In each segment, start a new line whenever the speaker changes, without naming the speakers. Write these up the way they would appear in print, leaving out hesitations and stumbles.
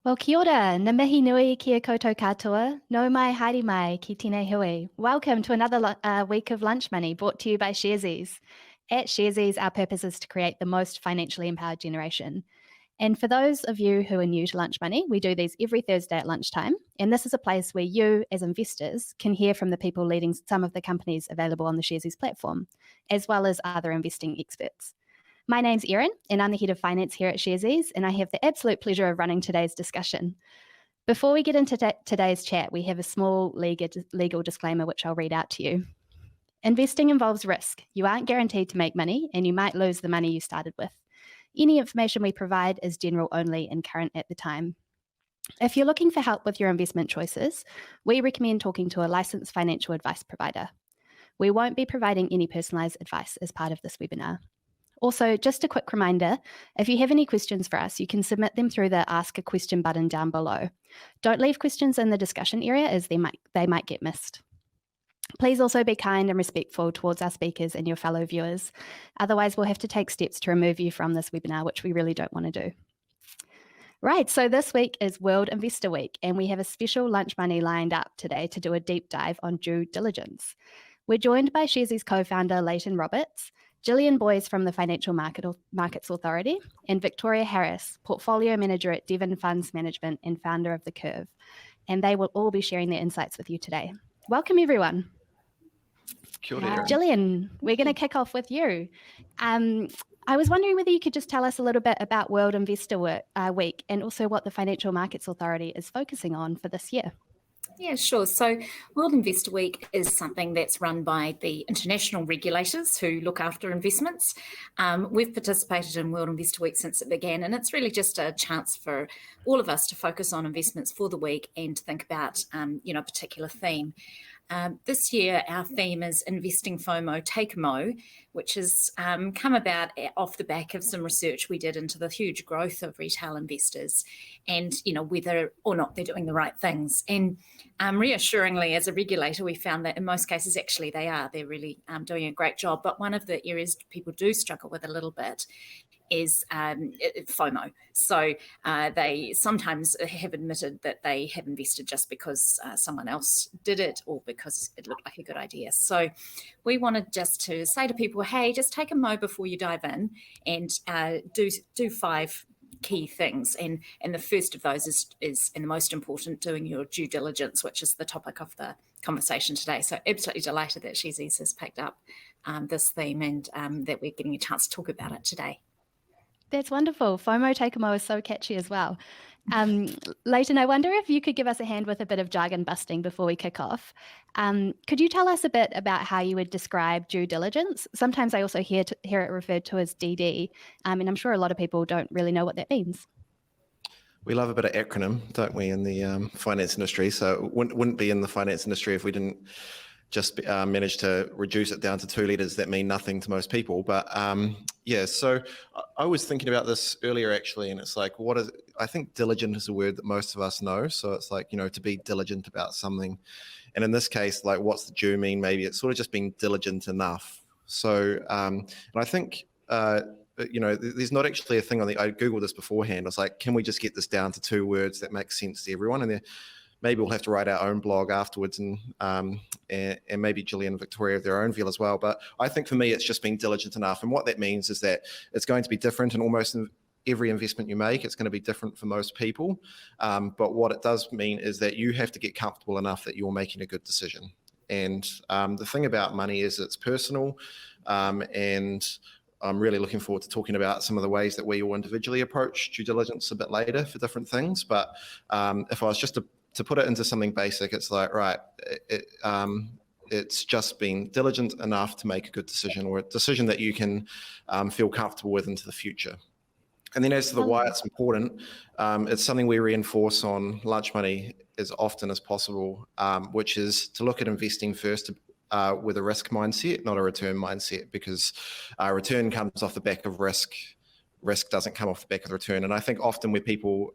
Well, kia ora, na mihi nui kia koutou katoa, no mai haere mai ki tēnei hui. Welcome to another week of Lunch Money brought to you by Sharesies. At Sharesies, our purpose is to create the most financially empowered generation. And for those of you who are new to Lunch Money, we do these every Thursday at lunchtime. And this is a place where you, as investors, can hear from the people leading some of the companies available on the Sharesies platform, as well as other investing experts. My name's Erin, and I'm the Head of Finance here at Sharesies, and I have the absolute pleasure of running today's discussion. Before we get into today's chat, we have a small legal disclaimer which I'll read out to you. Investing involves risk. You aren't guaranteed to make money, and you might lose the money you started with. Any information we provide is general only and current at the time. If you're looking for help with your investment choices, we recommend talking to a licensed financial advice provider. We won't be providing any personalised advice as part of this webinar. Also, just a quick reminder, if you have any questions for us, you can submit them through the Ask a Question button down below. Don't leave questions in the discussion area as they might get missed. Please also be kind and respectful towards our speakers and your fellow viewers. Otherwise, we'll have to take steps to remove you from this webinar, which we really don't want to do. Right, so this week is World Investor Week, and we have a special Lunch Money lined up today to do a deep dive on due diligence. We're joined by Sharesies co-founder Leighton Roberts, Gillian Boyes from the Financial Markets Authority, and Victoria Harris, Portfolio Manager at Devon Funds Management and founder of The Curve. And they will all be sharing their insights with you today. Welcome, everyone.
Kia ora.
Gillian, we're going to kick off with you. I was wondering whether you could just tell us a little bit about World Investor Week and also what the Financial Markets Authority is focusing on for this year.
Yeah, sure. So World Investor Week is something that's run by the international regulators who look after investments. We've participated in World Investor Week since it began, and it's really just a chance for all of us to focus on investments for the week and to think about, a particular theme. This year, our theme is Investing FOMO, Take Mo, which has come about off the back of some research we did into the huge growth of retail investors and, whether or not they're doing the right things. And reassuringly, as a regulator, we found that in most cases, actually, they are. They're really doing a great job. But one of the areas people do struggle with a little bit is FOMO. So they sometimes have admitted that they have invested just because someone else did it or because it looked like a good idea. So we wanted just to say to people, hey, just take a mo before you dive in and do 5 key things. And the first of those is and the most important, doing your due diligence, which is the topic of the conversation today. So absolutely delighted that Sharesies has picked up this theme and that we're getting a chance to talk about it today.
That's wonderful. FOMO Take a Mo is so catchy as well. Leighton, I wonder if you could give us a hand with a bit of jargon busting before we kick off. Could you tell us a bit about how you would describe due diligence? Sometimes I also hear it referred to as DD, and I'm sure a lot of people don't really know what that means.
We love a bit of acronym, don't we, in the finance industry? So it wouldn't be in the finance industry if we didn't just manage to reduce it down to 2 letters that mean nothing to most people. But so I was thinking about this earlier actually, and it's like, I think diligent is a word that most of us know. So it's like, to be diligent about something. And in this case, like, what's the due mean? Maybe it's sort of just being diligent enough. So, and I think, there's not actually a thing I Googled this beforehand. I was like, can we just get this down to 2 words that make sense to everyone? And maybe we'll have to write our own blog afterwards, and maybe Gillian and Victoria have their own view as well. But I think for me, it's just being diligent enough. And what that means is that it's going to be different in almost every investment you make. It's going to be different for most people. But what it does mean is that you have to get comfortable enough that you're making a good decision. And the thing about money is it's personal. And I'm really looking forward to talking about some of the ways that we all individually approach due diligence a bit later for different things. But if I was just to put it into something basic, it's like, right, it's just being diligent enough to make a good decision, or a decision that you can feel comfortable with into the future. And then as to the why it's important, it's something we reinforce on Lunch Money as often as possible, which is to look at investing first with a risk mindset, not a return mindset, because return comes off the back of risk. Risk doesn't come off the back of the return. And I think often where people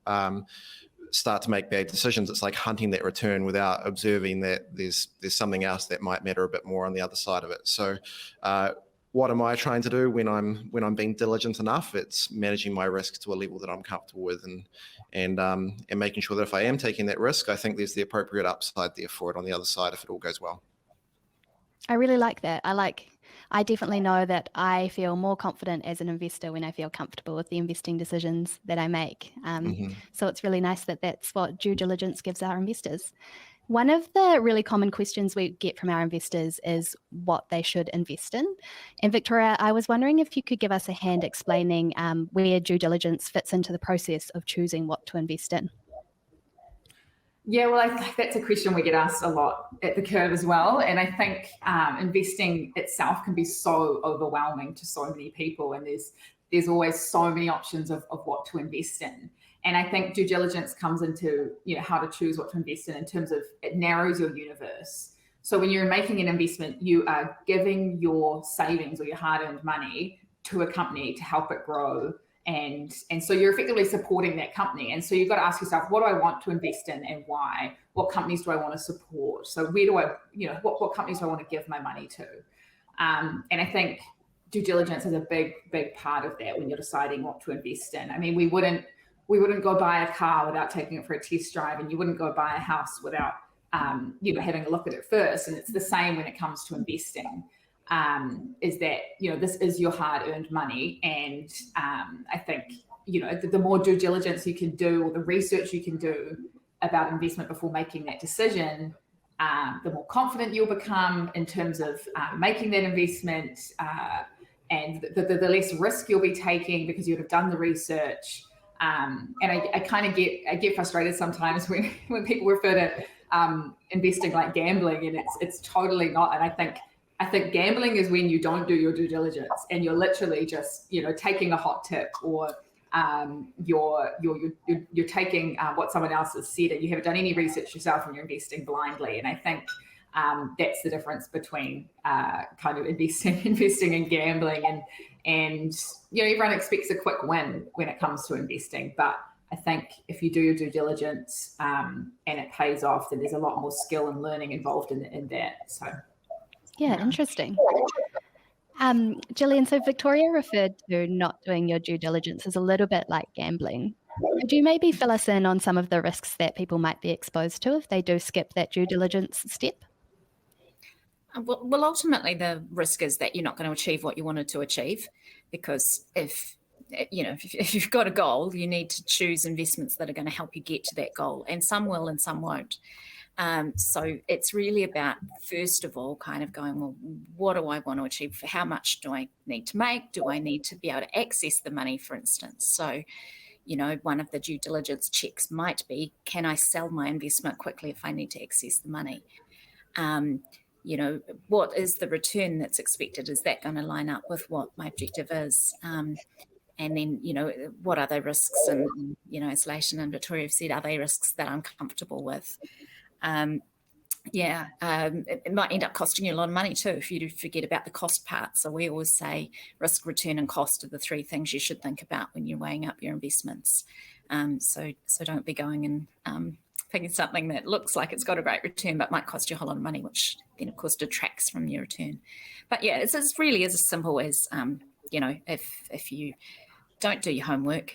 start to make bad decisions, it's like hunting that return without observing that there's something else that might matter a bit more on the other side of it. So what am I trying to do when I'm being diligent enough? It's managing my risk to a level that I'm comfortable with, and making sure that if I am taking that risk, I think there's the appropriate upside there for it on the other side if it all goes well.
I really like that. I definitely know that I feel more confident as an investor when I feel comfortable with the investing decisions that I make. So it's really nice that that's what due diligence gives our investors. One of the really common questions we get from our investors is what they should invest in. And Victoria, I was wondering if you could give us a hand explaining where due diligence fits into the process of choosing what to invest in.
Yeah, well, I think that's a question we get asked a lot at the Curve as well. And I think investing itself can be so overwhelming to so many people. And there's always so many options of what to invest in. And I think due diligence comes into, how to choose what to invest in terms of it narrows your universe. So when you're making an investment, you are giving your savings or your hard-earned money to a company to help it grow. And so you're effectively supporting that company. And so you've got to ask yourself, what do I want to invest in and why? What companies do I want to support? So where do I, what companies do I want to give my money to? And I think due diligence is a big part of that when you're deciding what to invest in. I mean, we wouldn't go buy a car without taking it for a test drive, and you wouldn't go buy a house without, having a look at it first. And it's the same when it comes to investing. Is that, this is your hard-earned money. And I think, the more due diligence you can do, or the research you can do about investment before making that decision, the more confident you'll become in terms of making that investment, and the less risk you'll be taking because you'd have done the research. And I kind of get frustrated sometimes when people refer to investing like gambling, and it's totally not. And I think gambling is when you don't do your due diligence and you're literally just, taking a hot tip, or you're taking what someone else has said, and you haven't done any research yourself and you're investing blindly. And I think that's the difference between kind of investing and gambling. And everyone expects a quick win when it comes to investing, but I think if you do your due diligence and it pays off, then there's a lot more skill and learning involved in that. So.
Yeah, interesting. Gillian, so Victoria referred to not doing your due diligence as a little bit like gambling. Could you maybe fill us in on some of the risks that people might be exposed to if they do skip that due diligence step?
Well, ultimately, the risk is that you're not going to achieve what you wanted to achieve, because if you've got a goal, you need to choose investments that are going to help you get to that goal, and some will and some won't. So it's really about, first of all, kind of going, well, what do I want to achieve? How much do I need to make? Do I need to be able to access the money, for instance? So, one of the due diligence checks might be, can I sell my investment quickly if I need to access the money? What is the return that's expected? Is that going to line up with what my objective is? And then, what are the risks? And, as Leighton and Victoria have said, are they risks that I'm comfortable with? It might end up costing you a lot of money too if you do forget about the cost part. So we always say risk, return, and cost are the three things you should think about when you're weighing up your investments. So don't be going and picking something that looks like it's got a great return but might cost you a whole lot of money, which then of course detracts from your return. But yeah, it's really as simple as if you don't do your homework.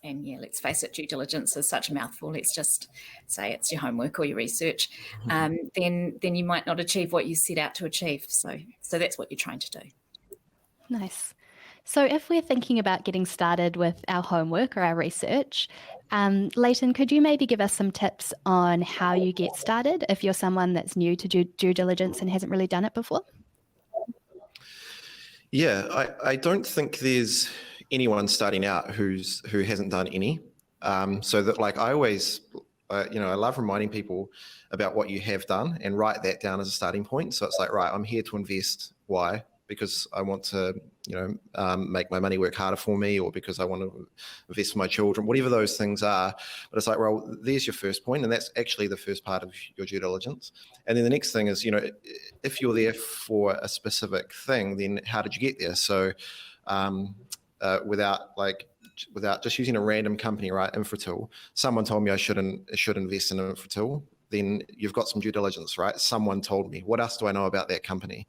And yeah, let's face it, due diligence is such a mouthful. Let's just say it's your homework or your research. Then you might not achieve what you set out to achieve. So that's what you're trying to do.
Nice. So if we're thinking about getting started with our homework or our research, Leighton, could you maybe give us some tips on how you get started if you're someone that's new to due diligence and hasn't really done it before?
Yeah, I don't think there's anyone starting out who hasn't done any. So that, like, I always, I love reminding people about what you have done and write that down as a starting point. So it's like, right, I'm here to invest. Why? Because I want to, make my money work harder for me, or because I want to invest for my children, whatever those things are. But it's like, well, there's your first point, and that's actually the first part of your due diligence. And then the next thing is, if you're there for a specific thing, then how did you get there? So without just using a random company, right, Infratil, someone told me I should invest in Infratil. then you've got some due diligence, right? Someone told me. What else do I know about that company?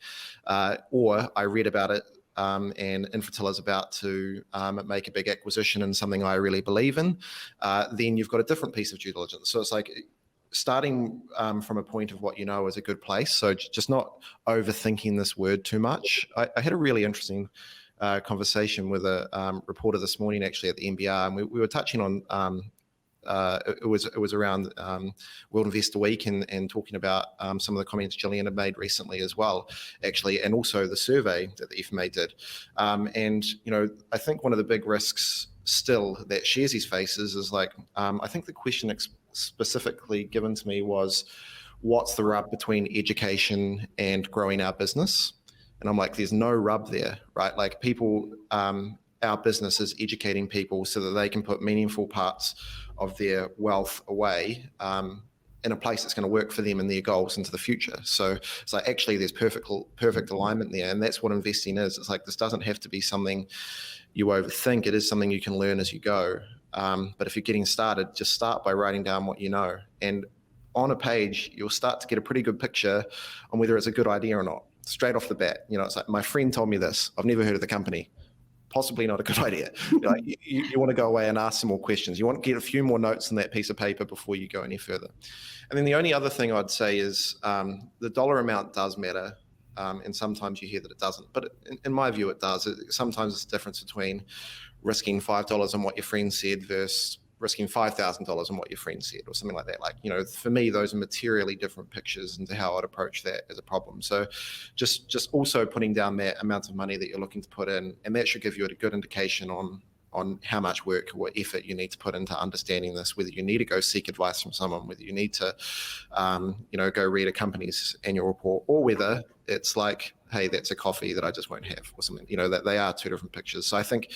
Or I read about it, and Infotil is about to make a big acquisition in something I really believe in. Then you've got a different piece of due diligence. So it's like starting from a point of what you know is a good place. So just not overthinking this word too much. I had a really interesting conversation with a reporter this morning, actually, at the NBR, and we were touching on it was around World Investor Week and talking about some of the comments Gillian had made recently as well, actually, and also the survey that the FMA did. And I think one of the big risks still that Sharesies faces is like, I think the question specifically given to me was, what's the rub between education and growing our business? And I'm like, there's no rub there, right? Like people, our business is educating people so that they can put meaningful parts of their wealth away in a place that's going to work for them and their goals into the future. So it's like, actually, there's perfect alignment there. And that's what investing is. It's like, this doesn't have to be something you overthink. It is something you can learn as you go. But if you're getting started, just start by writing down what you know. And on a page, you'll start to get a pretty good picture on whether it's a good idea or not. Straight off the bat, it's like, my friend told me this. I've never heard of the company. Possibly not a good idea. You want to go away and ask some more questions. You want to get a few more notes on that piece of paper before you go any further. And then the only other thing I'd say is the dollar amount does matter. And sometimes you hear that it doesn't. But in my view, it does. Sometimes it's the difference between risking $5 on what your friend said versus risking $5,000 on what your friend said or something like that. Like, for me, those are materially different pictures into how I'd approach that as a problem. So just also putting down that amount of money that you're looking to put in, and that should give you a good indication on how much work or effort you need to put into understanding this, whether you need to go seek advice from someone, whether you need to, go read a company's annual report, or whether it's like, hey, that's a coffee that I just won't have or something, that they are two different pictures. So I think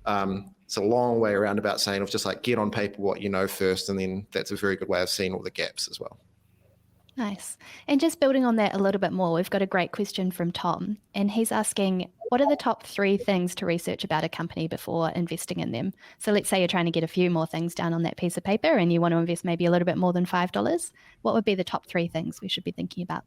it's a long way around about saying of just like get on paper what you know first, and then that's a very good way of seeing all the gaps as well.
Nice. And just building on that a little bit more, we've got a great question from Tom, and he's asking, what are the top 3 things to research about a company before investing in them? So let's say you're trying to get a few more things down on that piece of paper and you want to invest maybe a little bit more than $5. What would be the top 3 things we should be thinking about?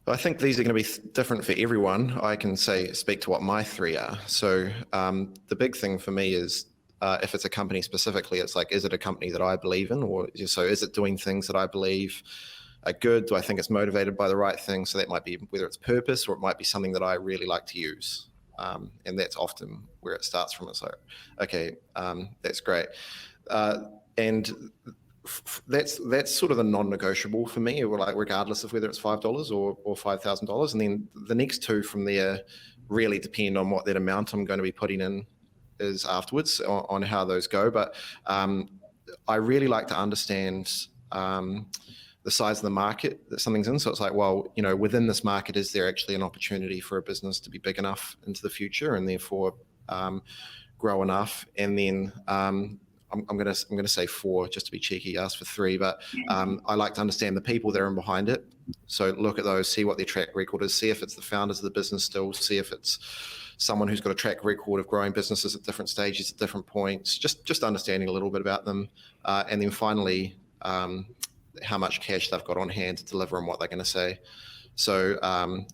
I think these are going to be different for everyone. I can speak to what my 3 are. So the big thing for me is if it's a company specifically, it's like, is it a company that I believe in? Or so is it doing things that I believe are good? Do I think it's motivated by the right thing? So that might be whether it's purpose, or it might be something that I really like to use. And that's often where it starts from. It's like, okay, that's great. And that's sort of the non-negotiable for me, like regardless of whether it's $5 or $5,000. And then the next 2 from there really depend on what that amount I'm going to be putting in is afterwards on how those go. But I really like to understand the size of the market that something's in. So it's like, well, within this market, is there actually an opportunity for a business to be big enough into the future and therefore grow enough? And then I'm going to say 4 just to be cheeky, ask for 3, but I like to understand the people that are behind it. So look at those, see what their track record is, see if it's the founders of the business still, see if it's someone who's got a track record of growing businesses at different stages, at different points, just understanding a little bit about them. And then finally, how much cash they've got on hand to deliver on what they're going to say. So,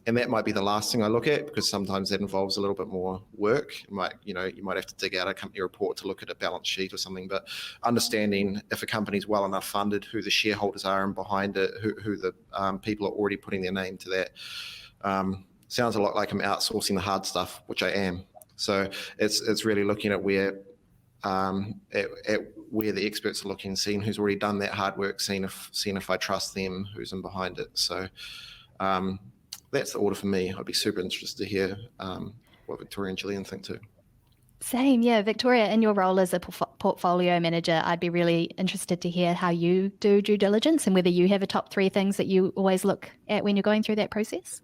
and that might be the last thing I look at, because sometimes that involves a little bit more work. You might have to dig out a company report to look at a balance sheet or something, but understanding if a company's well enough funded, who the shareholders are and behind it, who the people are already putting their name to that. Sounds a lot like I'm outsourcing the hard stuff, which I am. So it's really looking at where the experts are looking, seeing who's already done that hard work, seeing if I trust them, who's in behind it. So that's the order for me. I'd be super interested to hear what Victoria and Gillian think too.
Same, yeah. Victoria, in your role as a portfolio manager, I'd be really interested to hear how you do due diligence and whether you have a top 3 things that you always look at when you're going through that process.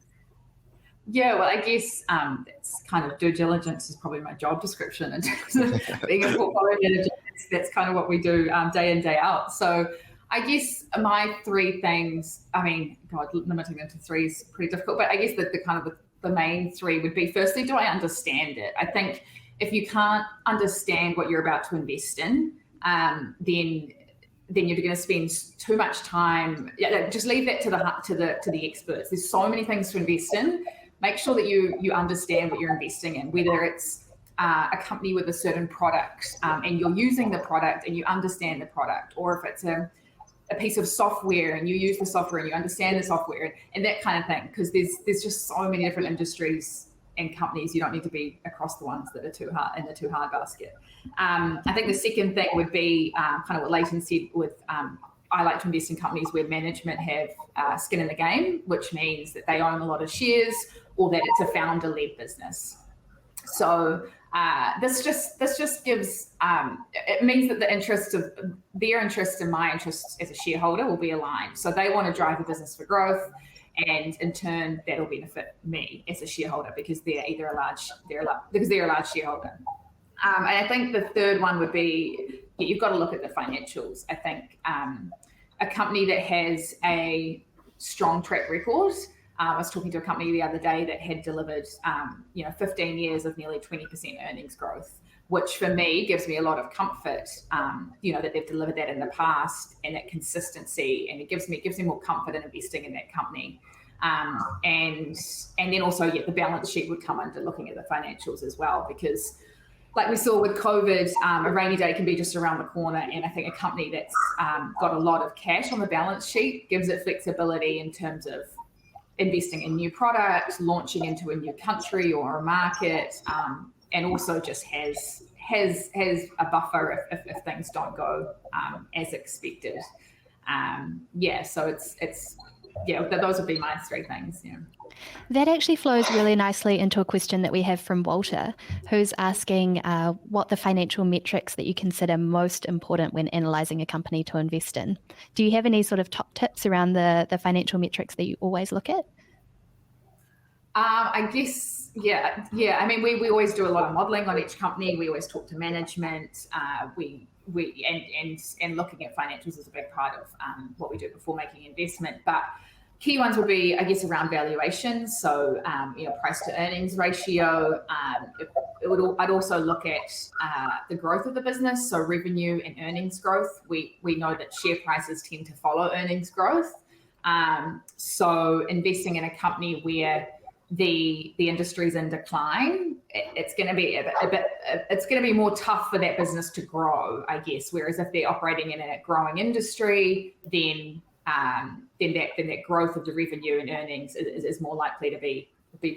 Yeah, well, I guess that's kind of due diligence is probably my job description in terms of being a portfolio manager. That's kind of what we do day in, day out. So I guess my 3 things, limiting them to 3 is pretty difficult, but I guess the main 3 would be, firstly, do I understand it? I think if you can't understand what you're about to invest in, then then you're going to spend too much time. Just leave that to the experts. There's so many things to invest in. Make sure that you understand what you're investing in, whether it's a company with a certain product and you're using the product and you understand the product, or if it's a piece of software and you use the software and you understand the software and that kind of thing, because there's just so many different industries and companies. You don't need to be across the ones that are too hard in the too hard basket. I think the second thing would be kind of what Leighton said with I like to invest in companies where management have skin in the game, which means that they own a lot of shares or that it's a founder-led business. So this just gives it means that the interest of their interest and my interest as a shareholder will be aligned. So they want to drive the business for growth, and in turn that'll benefit me as a shareholder because they're a large shareholder. And I think the third one would be you've got to look at the financials. I think a company that has a strong track record. I was talking to a company the other day that had delivered, 15 years of nearly 20% earnings growth, which for me gives me a lot of comfort, that they've delivered that in the past and that consistency, and it gives me more comfort in investing in that company. And then also, the balance sheet would come under looking at the financials as well, because like we saw with COVID, a rainy day can be just around the corner. And I think a company that's got a lot of cash on the balance sheet gives it flexibility in terms of investing in new products, launching into a new country or a market, and also just has a buffer if things don't go as expected. So it's those would be my three things. Yeah.
That actually flows really nicely into a question that we have from Walter, who's asking what the financial metrics that you consider most important when analysing a company to invest in. Do you have any sort of top tips around the financial metrics that you always look at?
I guess, I mean, we always do a lot of modelling on each company. We always talk to management. We looking at financials is a big part of what we do before making investment. But key ones would be, I guess, around valuation. So, price to earnings ratio. I'd also look at the growth of the business, so revenue and earnings growth. We know that share prices tend to follow earnings growth. So investing in a company where the industry's in decline, it's going to be more tough for that business to grow, I guess. Whereas if they're operating in a growing industry, then that growth of the revenue and earnings is more likely to be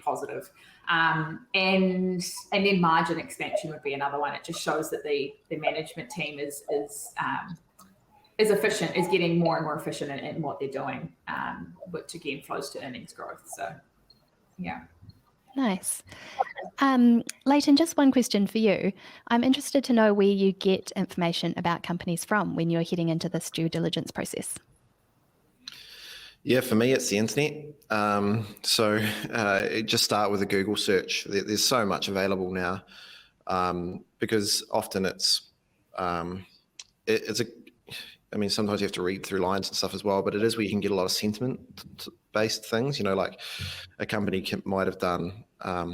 positive. And then margin expansion would be another one. It just shows that the management team is efficient, is getting more and more efficient in what they're doing, which again flows to earnings growth. So, yeah.
Nice. Leighton, just one question for you. I'm interested to know where you get information about companies from when you're heading into this due diligence process.
Yeah, for me, it's the internet. So just start with a Google search. There's so much available now, because often sometimes you have to read through lines and stuff as well, but it is where you can get a lot of sentiment-based things. Like a company might have done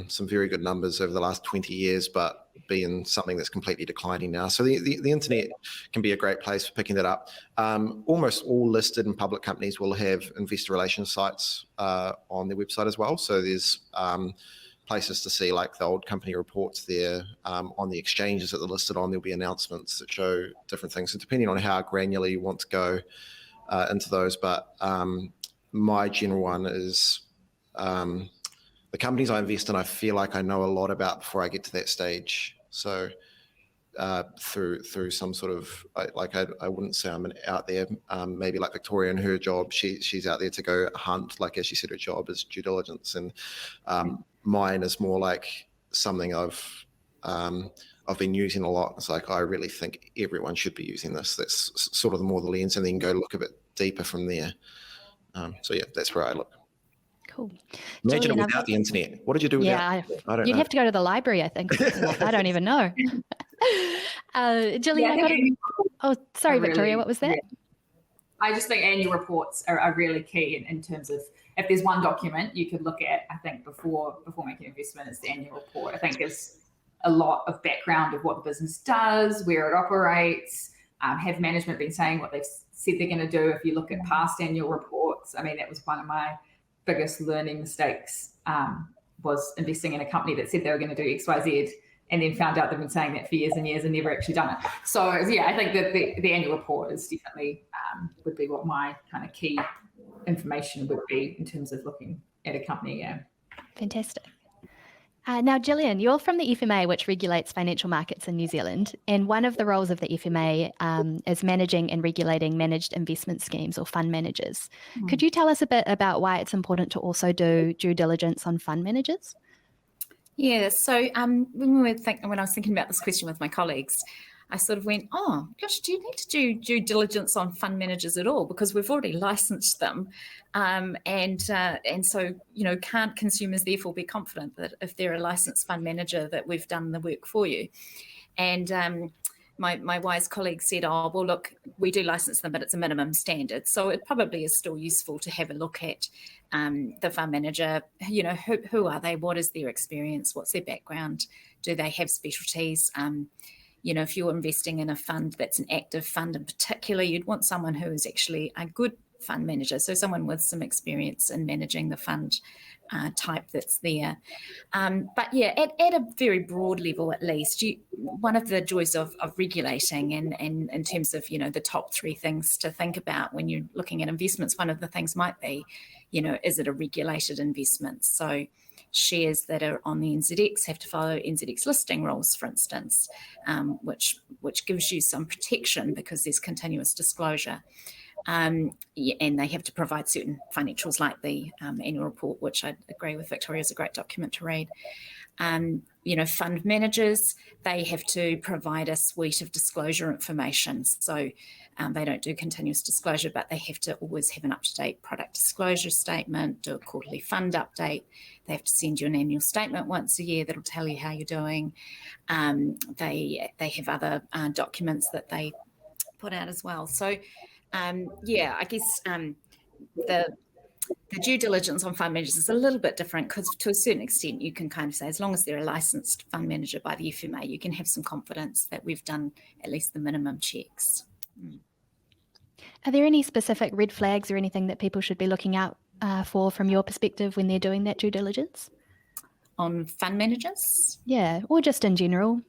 some very good numbers over the last 20 years, but be in something that's completely declining now. So the internet can be a great place for picking that up. Almost all listed and public companies will have investor relations sites on their website as well. So there's places to see like the old company reports there. On the exchanges that they're listed on, there'll be announcements that show different things. So depending on how granular you want to go into those. But my general one is the companies I invest in, I feel like I know a lot about before I get to that stage. So through some sort of, I wouldn't say I'm out there, maybe like Victoria in her job, she's out there to go hunt, like as she said, her job is due diligence. And mine is more like something I've been using a lot. It's like, I really think everyone should be using this. That's sort of the more the lens, and then go look a bit deeper from there. So yeah, that's where I look.
Cool.
Imagine
Gillian,
without the internet. What did you do without?
Yeah,
I don't
you'd
know.
have to go to the library, I think. I don't even know. Gillian, sorry, Victoria, what was that?
Yeah. I just think annual reports are really key in terms of, if there's one document you could look at, I think before making an investment, it's the annual report. I think there's a lot of background of what the business does, where it operates, Have management been saying what they've said they're going to do? If you look at past annual reports, I mean, that was one of my biggest learning mistakes, was investing in a company that said they were going to do X, Y, Z, and then found out they've been saying that for years and years and never actually done it. So yeah, I think that the annual report is definitely would be what my kind of key information would be in terms of looking at a company. Yeah.
Fantastic. Now, Gillian, you're from the FMA, which regulates financial markets in New Zealand, and one of the roles of the FMA is managing and regulating managed investment schemes or fund managers. Could you tell us a bit about why it's important to also do due diligence on fund managers?
Yeah, so when I was thinking about this question with my colleagues, I sort of went, oh gosh, do you need to do due diligence on fund managers at all? Because we've already licensed them, and so can't consumers therefore be confident that if they're a licensed fund manager that we've done the work for you? And my wise colleague said, oh well, look, we do license them, but it's a minimum standard, so it probably is still useful to have a look at the fund manager. Who are they? What is their experience? What's their background? Do they have specialties? If you're investing in a fund that's an active fund in particular, you'd want someone who is actually a good fund manager, so someone with some experience in managing the fund type that's there. But yeah, at a very broad level at least, one of the joys of regulating and in terms of, the top three things to think about when you're looking at investments, one of the things might be, is it a regulated investment? So shares that are on the NZX have to follow NZX listing rules, for instance, which gives you some protection because there's continuous disclosure. And they have to provide certain financials like the annual report, which I agree with Victoria is a great document to read. Fund managers, they have to provide a suite of disclosure information. So they don't do continuous disclosure, but they have to always have an up-to-date product disclosure statement, do a quarterly fund update. They have to send you an annual statement once a year that'll tell you how you're doing. They have other documents that they put out as well. So I guess the due diligence on fund managers is a little bit different because to a certain extent you can kind of say as long as they're a licensed fund manager by the FMA, you can have some confidence that we've done at least the minimum checks.
Are there any specific red flags or anything that people should be looking out for from your perspective when they're doing that due diligence?
On fund managers?
Yeah, or just in general?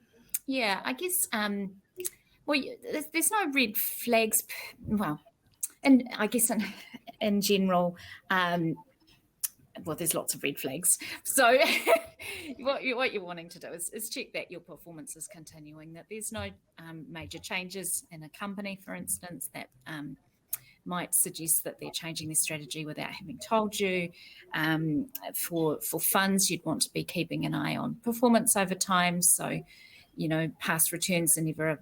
Yeah, I guess, there's no red flags. Well, and I guess in general, there's lots of red flags. So what you're wanting to do is check that your performance is continuing, that there's no major changes in a company, for instance, that might suggest that they're changing their strategy without having told you. For funds, you'd want to be keeping an eye on performance over time. So, past returns are never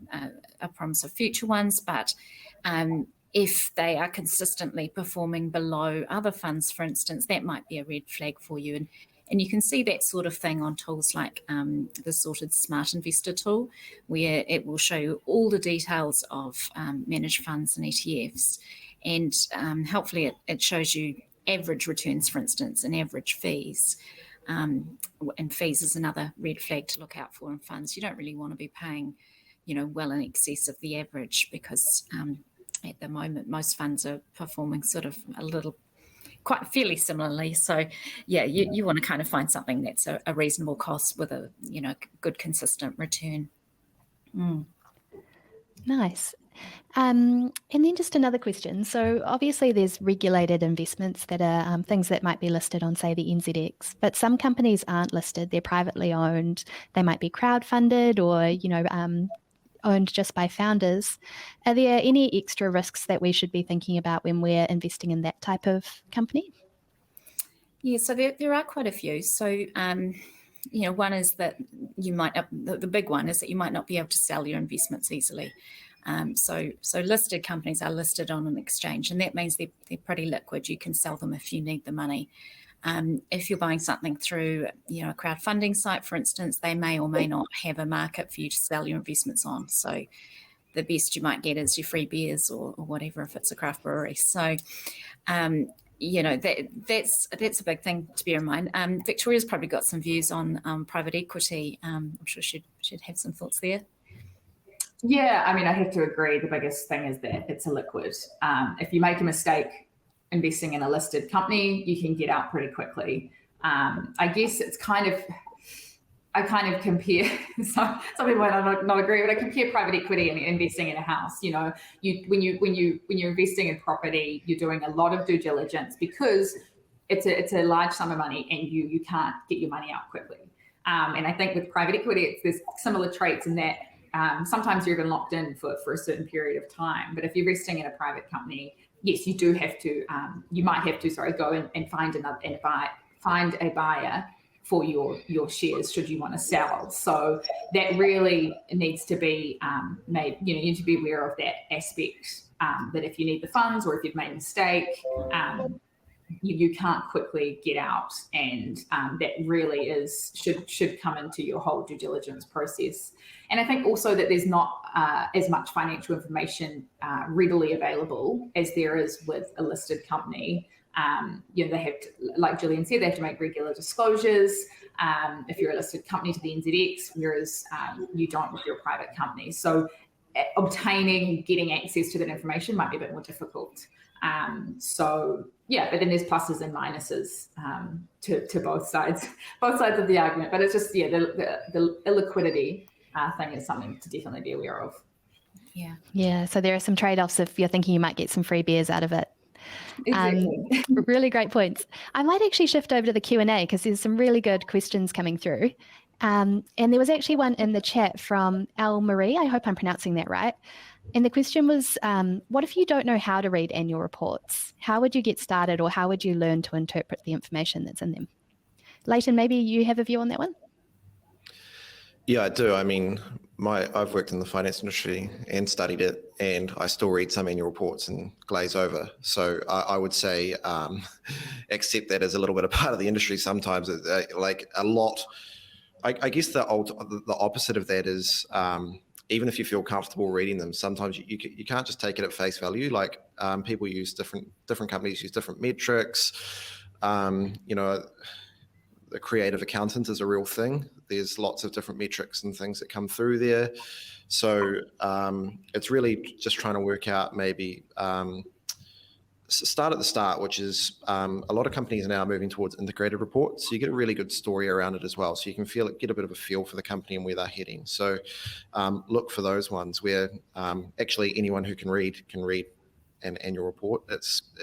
a promise of future ones, but if they are consistently performing below other funds, for instance, that might be a red flag for you. And you can see that sort of thing on tools like the Sorted Smart Investor tool, where it will show you all the details of managed funds and ETFs. And hopefully it shows you average returns, for instance, and average fees. And fees is another red flag to look out for in funds. You don't really want to be paying, well in excess of the average because at the moment, most funds are performing sort of quite fairly similarly. So, yeah, you want to kind of find something that's a reasonable cost with a, good consistent return.
Nice. And then just another question. So obviously there's regulated investments that are things that might be listed on, say, the NZX, but some companies aren't listed. They're privately owned. They might be crowdfunded or, owned just by founders. Are there any extra risks that we should be thinking about when we're investing in that type of company? Yeah,
so there are quite a few. So, one is that you might, the big one is that you might not be able to sell your investments easily. So listed companies are listed on an exchange, and that means they're pretty liquid. You can sell them if you need the money. If you're buying something through, a crowdfunding site, for instance, they may or may not have a market for you to sell your investments on. So the best you might get is your free beers or whatever if it's a craft brewery. So, that's a big thing to bear in mind. Victoria's probably got some views on private equity. I'm sure she'd have some thoughts there.
Yeah, I mean, I have to agree. The biggest thing is that it's illiquid. If you make a mistake investing in a listed company, you can get out pretty quickly. I guess it's I kind of compare, some people might not agree, but I compare private equity and investing in a house. You know, when you're investing in property, you're doing a lot of due diligence because it's a large sum of money and you can't get your money out quickly. And I think with private equity, there's similar traits in that sometimes you're even locked in for a certain period of time. But if you're investing in a private company, yes, you do have to, you might have to, go and find a buyer for your shares should you want to sell. So that really needs to be made, you need to be aware of that aspect, that if you need the funds or if you've made a mistake, you can't quickly get out, and that really should come into your whole due diligence process. And I think also that there's not as much financial information readily available as there is with a listed company. They have to, like Gillian said, they have to make regular disclosures if you're a listed company to the NZX, whereas you don't with your private company. So getting access to that information might be a bit more difficult. But then there's pluses and minuses to both sides of the argument. But it's just, the illiquidity thing is something to definitely be aware of.
Yeah. So there are some trade-offs if you're thinking you might get some free beers out of it.
Exactly.
Really great points. I might actually shift over to the Q&A because there's some really good questions coming through. And there was actually one in the chat from Al Marie. I hope I'm pronouncing that right. And the question was, what if you don't know how to read annual reports? How would you get started, or how would you learn to interpret the information that's in them? Leighton, maybe you have a view on that one?
Yeah, I do. I mean, I've worked in the finance industry and studied it, and I still read some annual reports and glaze over. So I would say accept that as a little bit of part of the industry sometimes. Like a lot, I guess the opposite of that is even if you feel comfortable reading them, sometimes you can't just take it at face value. Like people use different companies use different metrics. The creative accountant is a real thing. There's lots of different metrics and things that come through there. So it's really just trying to work out maybe start at the start, which is a lot of companies are now moving towards integrated reports. So you get a really good story around it as well. So you can get a bit of a feel for the company and where they're heading. So look for those ones where actually anyone who can read an annual report. It's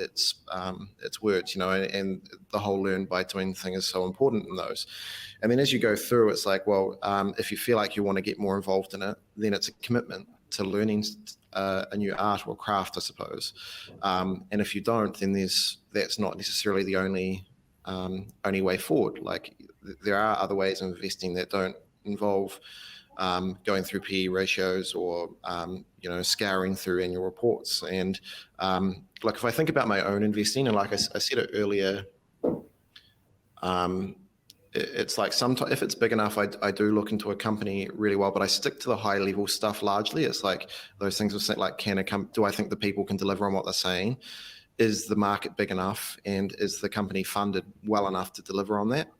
words, and the whole learn by doing thing is so important in those. And then as you go through, it's like, well, if you feel like you want to get more involved in it, then it's a commitment to learning a new art or craft, I suppose. And if you don't, then that's not necessarily the only way forward. Like there are other ways of investing that don't involve going through PE ratios or scouring through annual reports. And like if I think about my own investing, and like I said it earlier, it's like sometimes if it's big enough, I do look into a company really well, but I stick to the high level stuff largely. It's like those things are like, do I think the people can deliver on what they're saying? Is the market big enough, and is the company funded well enough to deliver on that?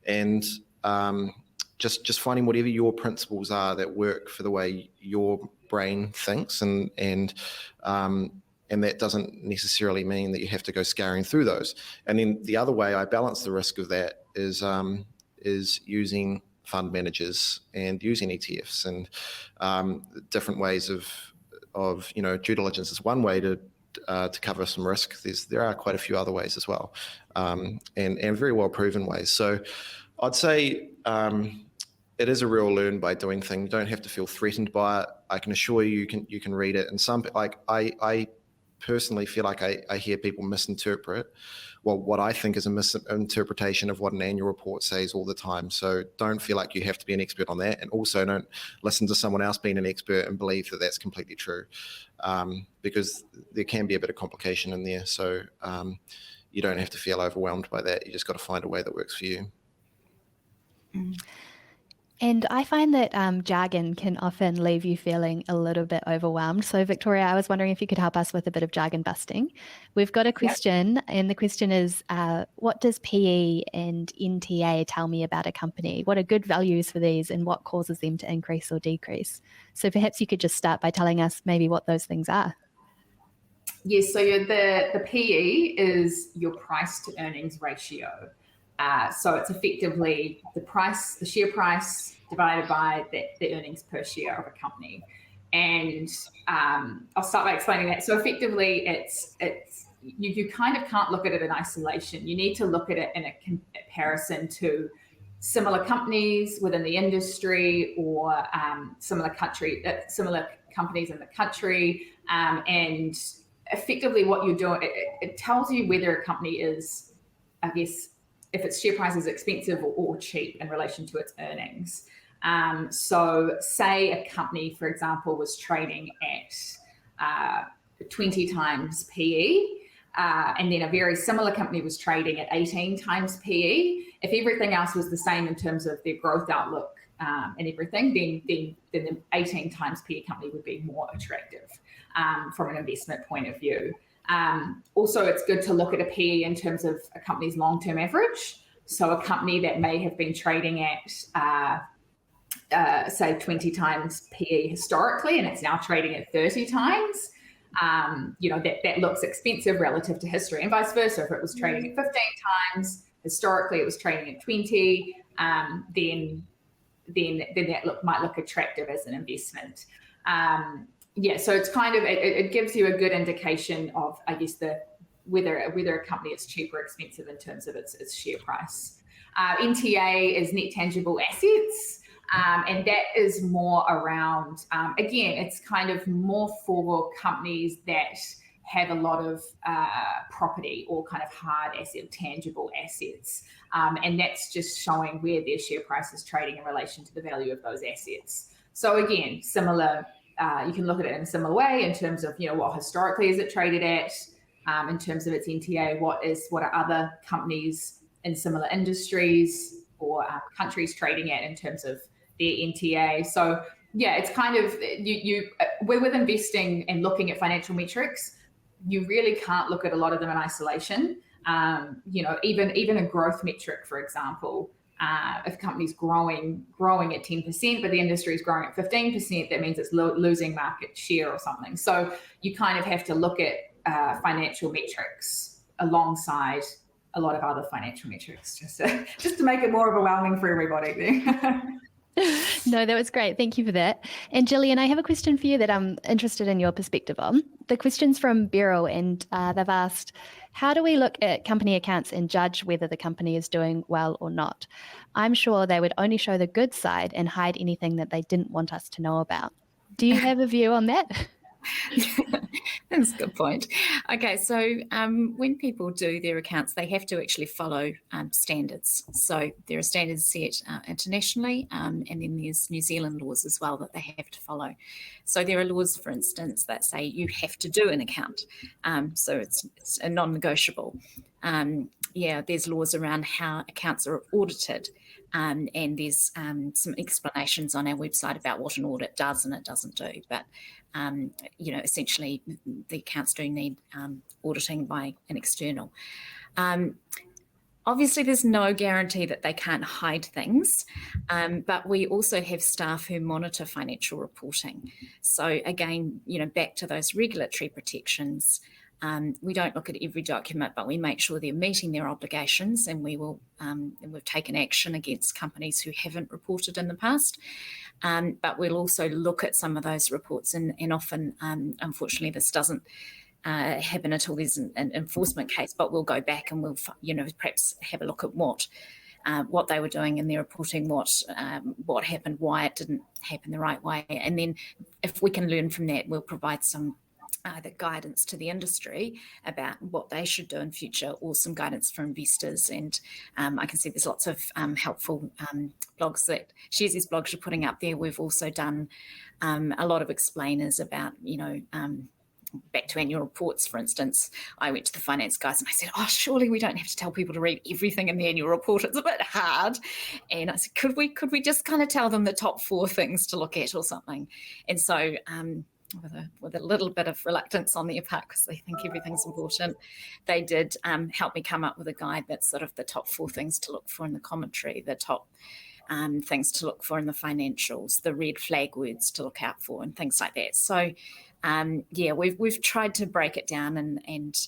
And just finding whatever your principles are that work for the way your brain thinks, and that doesn't necessarily mean that you have to go scouring through those. And then the other way I balance the risk of that is using fund managers and using ETFs and different ways of due diligence is one way to cover some risk. There are quite a few other ways as well, and very well proven ways. So I'd say it is a real learn by doing thing. You don't have to feel threatened by it. I can assure you can read it. And some, like I personally feel like I hear people misinterpret what I think is a misinterpretation of what an annual report says all the time. So don't feel like you have to be an expert on that. And also don't listen to someone else being an expert and believe that that's completely true, because there can be a bit of complication in there. So you don't have to feel overwhelmed by that. You just got to find a way that works for you.
And I find that jargon can often leave you feeling a little bit overwhelmed. So, Victoria, I was wondering if you could help us with a bit of jargon busting. We've got a question, and the question is, what does PE and NTA tell me about a company? What are good values for these, and what causes them to increase or decrease? So perhaps you could just start by telling us maybe what those things are.
Yes, so the PE is your price to earnings ratio. So it's effectively the share price divided by the earnings per share of a company. And I'll start by explaining that. So effectively, you kind of can't look at it in isolation. You need to look at it in a comparison to similar companies within the industry, or similar companies in the country, and effectively what you're doing, it tells you whether a company is, I guess, if its share price is expensive or cheap in relation to its earnings. So say a company, for example, was trading at 20 times PE, and then a very similar company was trading at 18 times PE. If everything else was the same in terms of their growth outlook and everything, then the 18 times PE company would be more attractive from an investment point of view. Also, it's good to look at a PE in terms of a company's long-term average. So a company that may have been trading at, say, 20 times PE historically, and it's now trading at 30 times, that looks expensive relative to history, and vice versa. If it was trading at 15 times, historically it was trading at 20, then that might look attractive as an investment. So it's kind of, it gives you a good indication of, I guess, whether a company is cheap or expensive in terms of its share price. NTA is net tangible assets, and that is more around, again, it's kind of more for companies that have a lot of property or kind of hard asset, tangible assets. And that's just showing where their share price is trading in relation to the value of those assets. So again, similar, you can look at it in a similar way in terms of, what historically is it traded at, in terms of its NTA, what are other companies in similar industries or countries trading at in terms of their NTA. So yeah, it's kind of, with investing and looking at financial metrics, you really can't look at a lot of them in isolation. Even a growth metric, for example, if a company's growing at 10%, but the industry is growing at 15%, that means it's losing market share or something. So you kind of have to look at financial metrics alongside a lot of other financial metrics, just to make it more overwhelming for everybody.
No, that was great. Thank you for that. And Gillian, I have a question for you that I'm interested in your perspective on. The question's from Beryl, and they've asked, how do we look at company accounts and judge whether the company is doing well or not? I'm sure they would only show the good side and hide anything that they didn't want us to know about. Do you have a view on that?
That's a good point. Okay, so when people do their accounts, they have to actually follow standards. So there are standards set internationally, and then there's New Zealand laws as well that they have to follow. So there are laws, for instance, that say you have to do an account. So it's a non-negotiable. There's laws around how accounts are audited. And there's some explanations on our website about what an audit does and it doesn't do. But, essentially the accounts do need auditing by an external. Obviously, there's no guarantee that they can't hide things, but we also have staff who monitor financial reporting. So again, back to those regulatory protections, we don't look at every document, but we make sure they're meeting their obligations, and we've taken action against companies who haven't reported in the past. But we'll also look at some of those reports, and often, unfortunately, this doesn't happen until there's an enforcement case, but we'll go back and we'll, perhaps have a look at what they were doing in their reporting, what happened, why it didn't happen the right way. And then if we can learn from that, we'll provide some either guidance to the industry about what they should do in future, or some guidance for investors. And I can see there's lots of helpful blogs that Sharesies blogs are putting up there. We've also done a lot of explainers about, back to annual reports, for instance, I went to the finance guys and I said, surely we don't have to tell people to read everything in the annual report. It's a bit hard. And I said, could we just kind of tell them the top 4 things to look at or something? And so with a little bit of reluctance on their part, because they think everything's important, they did help me come up with a guide that's sort of the top 4 things to look for in the commentary, the top things to look for in the financials, the red flag words to look out for, and things like that. So we've tried to break it down, and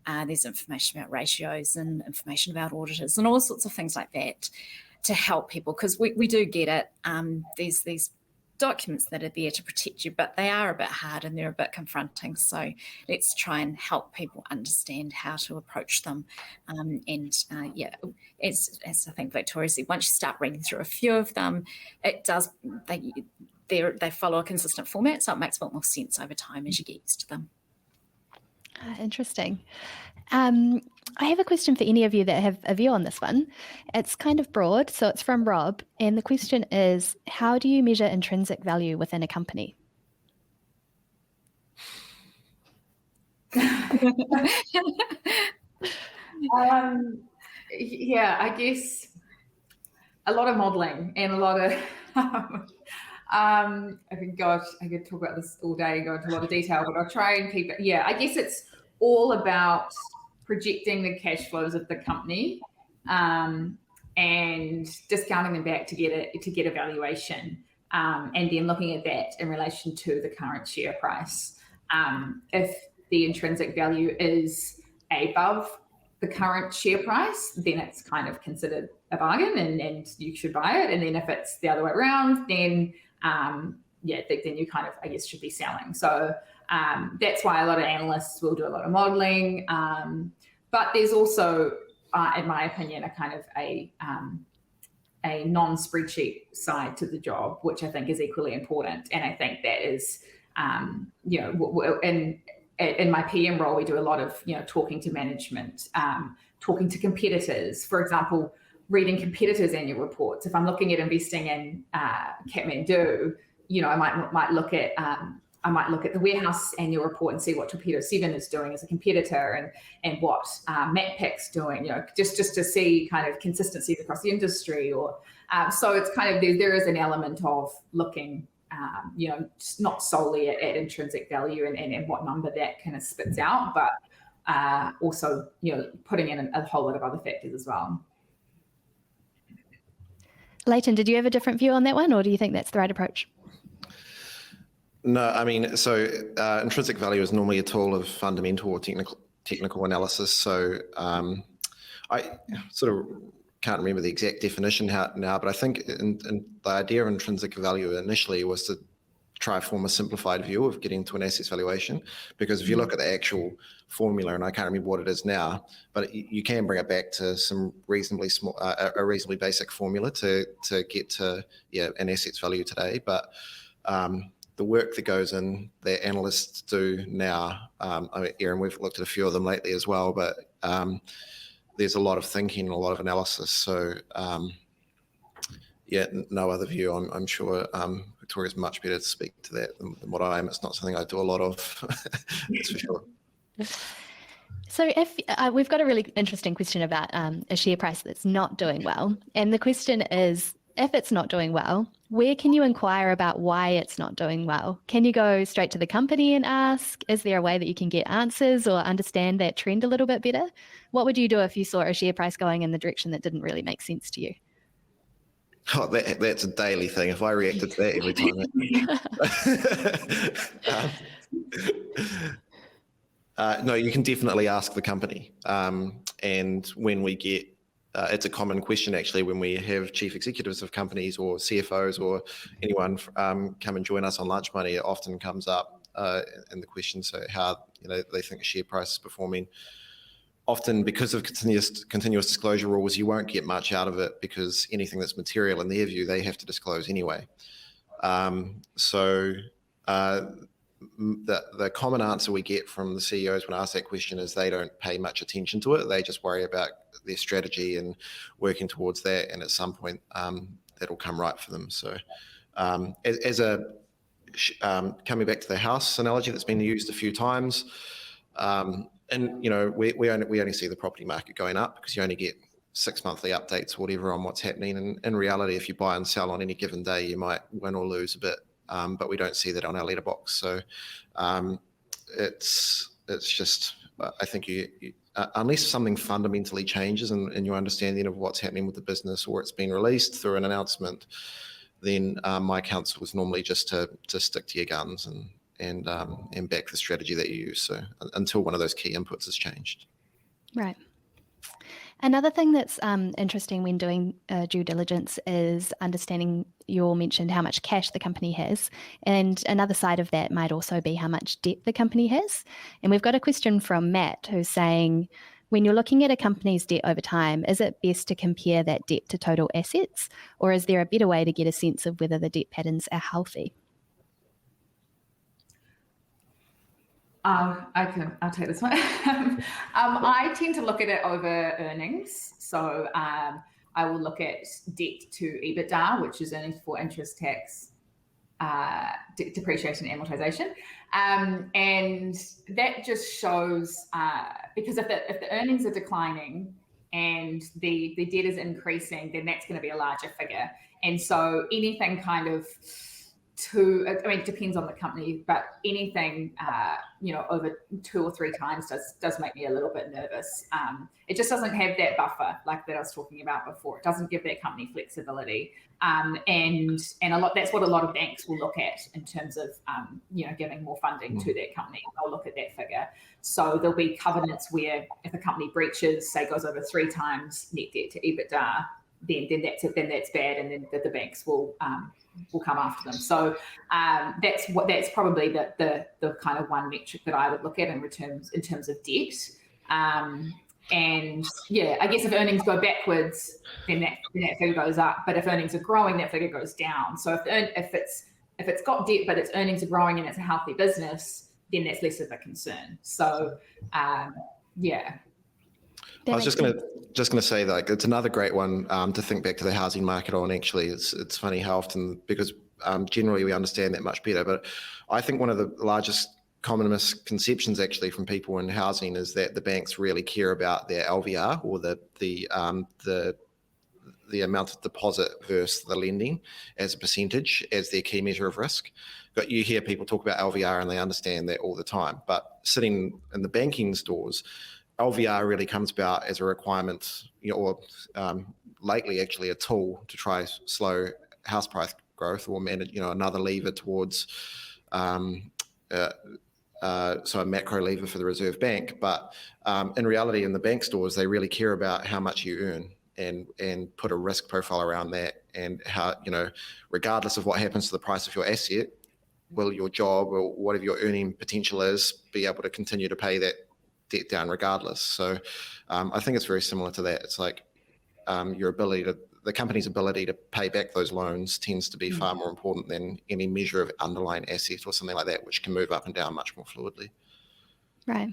there's information about ratios and information about auditors and all sorts of things like that to help people, because we do get it. There's these documents that are there to protect you, but they are a bit hard and they're a bit confronting. So let's try and help people understand how to approach them. As I think Victoria said, once you start reading through a few of them, they follow a consistent format, so it makes a lot more sense over time as you get used to them.
Interesting. I have a question for any of you that have a view on this one. It's kind of broad, so it's from Rob, and the question is, how do you measure intrinsic value within a company?
I guess a lot of modelling and a lot of I could talk about this all day and go into a lot of detail, but I'll try and keep it. Yeah, I guess it's all about projecting the cash flows of the company and discounting them back to get a valuation, and then looking at that in relation to the current share price. If the intrinsic value is above the current share price, then it's kind of considered a bargain and you should buy it. And then if it's the other way around, then then you kind of, I guess, should be selling. So that's why a lot of analysts will do a lot of modeling. But there's also, in my opinion, a kind of a non-spreadsheet side to the job, which I think is equally important. And I think that is, in my PM role, we do a lot of, talking to management, talking to competitors. For example, reading competitors' annual reports. If I'm looking at investing in Kathmandu, I might look at the warehouse annual report and see what Torpedo 7 is doing as a competitor and what MatPak's doing, just to see kind of consistencies across the industry. Or so it's kind of there is an element of looking, not solely at intrinsic value and what number that kind of spits out, but also putting in a whole lot of other factors as well.
Leighton, did you have a different view on that one, or do you think that's the right approach?
No, I mean, so intrinsic value is normally a tool of fundamental or technical analysis. So I sort of can't remember the exact definition now, but I think in the idea of intrinsic value initially was to try to form a simplified view of getting to an assets valuation. Because if you look at the actual formula, and I can't remember what it is now, but you can bring it back to some reasonably small, a reasonably basic formula to get to an assets value today. But the work that goes in that analysts do now, Erin, we've looked at a few of them lately as well, but there's a lot of thinking and a lot of analysis. So no other view. I'm sure Victoria's much better to speak to that than what I am. It's not something I do a lot of, that's for sure.
So if we've got a really interesting question about a share price that's not doing well. And the question is, if it's not doing well, where can you inquire about why it's not doing well? Can you go straight to the company and ask? Is there a way that you can get answers or understand that trend a little bit better? What would you do if you saw a share price going in the direction that didn't really make sense to you?
Oh, that's a daily thing. If I reacted to that every time. No, you can definitely ask the company. And when we get, it's a common question actually when we have chief executives of companies or CFOs or anyone come and join us on Lunch Money, it often comes up in the question, so how they think a share price is performing. Often because of continuous disclosure rules, you won't get much out of it because anything that's material in their view, they have to disclose anyway. The common answer we get from the CEOs when I ask that question is they don't pay much attention to it. They just worry about their strategy and working towards that. And at some point, that'll come right for them. So as a coming back to the house analogy that's been used a few times, and we only see the property market going up because you only get 6 monthly updates or whatever on what's happening. And in reality, if you buy and sell on any given day, you might win or lose a bit, but we don't see that on our letterbox. So it's just, I think unless something fundamentally changes in your understanding of what's happening with the business, or it's been released through an announcement, then my counsel is normally just to stick to your guns and back the strategy that you use. So until one of those key inputs has changed.
Right. Another thing that's interesting when doing due diligence is understanding, you all mentioned how much cash the company has, and another side of that might also be how much debt the company has. And we've got a question from Matt who's saying, when you're looking at a company's debt over time, is it best to compare that debt to total assets, or is there a better way to get a sense of whether the debt patterns are healthy?
I'll take this one. I tend to look at it over earnings. So I will look at debt to EBITDA, which is earnings before interest, tax, depreciation, and amortization. And that just shows, because if the earnings are declining and the debt is increasing, then that's going to be a larger figure. And so anything kind of it depends on the company, but anything, over 2 or 3 times does make me a little bit nervous. It just doesn't have that buffer like that I was talking about before. It doesn't give that company flexibility. And that's what a lot of banks will look at in terms of, giving more funding to that company. They'll look at that figure. So there'll be covenants where if a company breaches, say goes over 3 times net debt to EBITDA, then that's bad, and then the banks will come after them. So that's probably the kind of one metric that I would look at in terms of debt. And yeah, I guess if earnings go backwards, then that figure goes up. But if earnings are growing, that figure goes down. So if it's got debt but its earnings are growing and it's a healthy business, then that's less of a concern. So yeah.
I was just going to say that it's another great one to think back to the housing market on. Actually, it's funny how often, because generally we understand that much better, but I think one of the largest common misconceptions actually from people in housing is that the banks really care about their LVR, or the amount of deposit versus the lending as a percentage as their key measure of risk. But you hear people talk about LVR and they understand that all the time, but sitting in the banking stores, LVR really comes about as a requirement, or lately actually a tool to try slow house price growth, or manage, another lever towards, so a macro lever for the Reserve Bank. But in reality, in the bank stores, they really care about how much you earn and put a risk profile around that, and how, regardless of what happens to the price of your asset, will your job or whatever your earning potential is be able to continue to pay that debt down regardless. So I think it's very similar to that. It's like the company's ability to pay back those loans tends to be far more important than any measure of underlying asset or something like that, which can move up and down much more fluidly.
Right.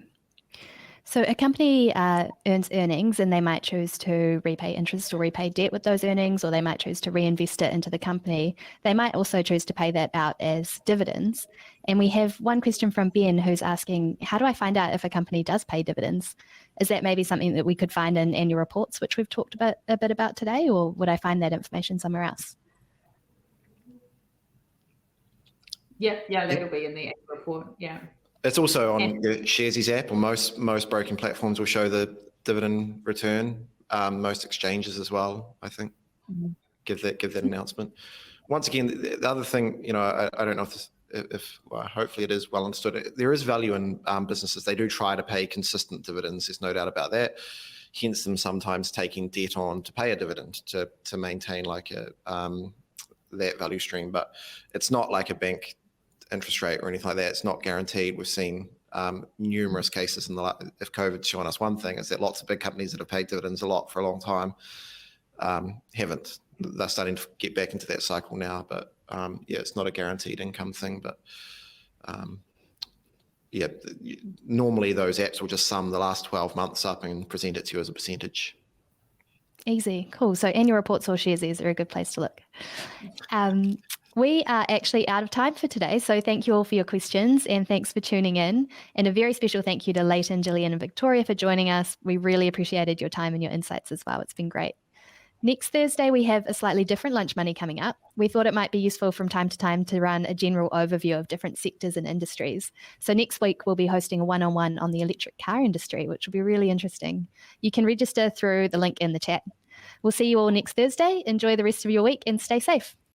So a company earns earnings, and they might choose to repay interest or repay debt with those earnings, or they might choose to reinvest it into the company. They might also choose to pay that out as dividends. And we have one question from Ben who's asking, how do I find out if a company does pay dividends? Is that maybe something that we could find in annual reports, which we've talked a bit about today, or would I find that information somewhere else?
Yeah, that'll be in the annual report, yeah.
It's also on the Sharesies app, or most broking platforms will show the dividend return. Most exchanges as well, I think, give that announcement. Once again, the other thing, I don't know if hopefully it is well understood. There is value in businesses. They do try to pay consistent dividends. There's no doubt about that. Hence them sometimes taking debt on to pay a dividend to maintain like that value stream. But it's not like a bank interest rate or anything like that. It's not guaranteed. We've seen numerous cases if COVID's shown us one thing, is that lots of big companies that have paid dividends a lot for a long time haven't. They're starting to get back into that cycle now, but it's not a guaranteed income thing. But normally those apps will just sum the last 12 months up and present it to you as a percentage.
Easy, cool. So annual reports or Sharesies are a good place to look. We are actually out of time for today, so thank you all for your questions and thanks for tuning in. And a very special thank you to Leighton, Gillian and Victoria for joining us. We really appreciated your time and your insights as well. It's been great. Next Thursday, we have a slightly different lunch money coming up. We thought it might be useful from time to time to run a general overview of different sectors and industries. So next week, we'll be hosting a one-on-one on the electric car industry, which will be really interesting. You can register through the link in the chat. We'll see you all next Thursday. Enjoy the rest of your week and stay safe.